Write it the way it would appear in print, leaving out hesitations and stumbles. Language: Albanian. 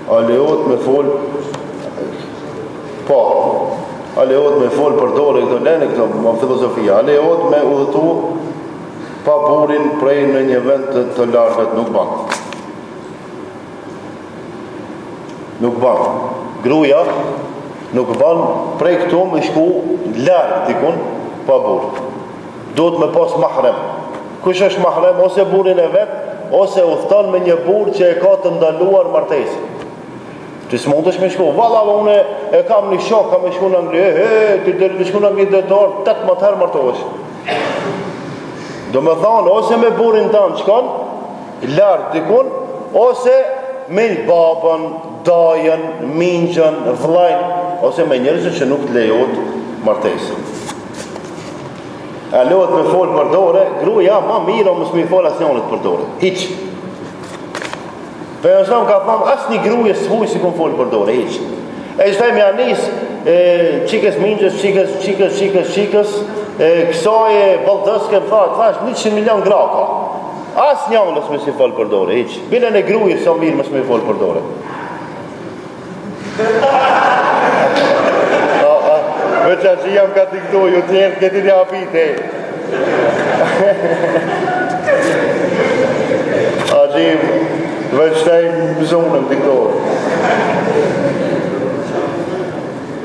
a lejohet me fol po, a lejohet me fol për dorë këto lene këto ma filozofia, a lejohet me udhëtu pa burin prej në një vend të largët, nuk ban. Nuk ban. Gruaja nuk ban prej këto me shku larg dikun pa burr. Duhet me pas mahrem. Kush është mahrem? Ose burrin e vet, ose udhton me një burr që e ka të ndaluar martesën. Ti s'mundesh me shku. Valla unë e kam një shok, kam me shku në Angli. Ti deri të shku në Angli dhe dorë 18 herë martohesh. Do me thonë, ose me burin tanë shkon, lartë dikun, ose me babën, dajën, mingjën, vllajnë, ose me njerëzit që nuk të lejohet martesën. A lejohet me fol për dore, gruaja ma mirë, mos me fol asnjërit për dore. Hiç. Pejgamberi ka thënë, asnjë gruaje s'huj si kun fol për dore, hiç. E çdo me anis, çikës mingjës, çikës, kësaj balldoske thash 100 milion gra ka. Asnjë mos më si fol për dore, hiç. Bile në gruaje sa mirë mos më fol për dore. Veçan që jam ka diktu, ju të jetë këti një apite. A gjim, veç taj më zonëm diktu.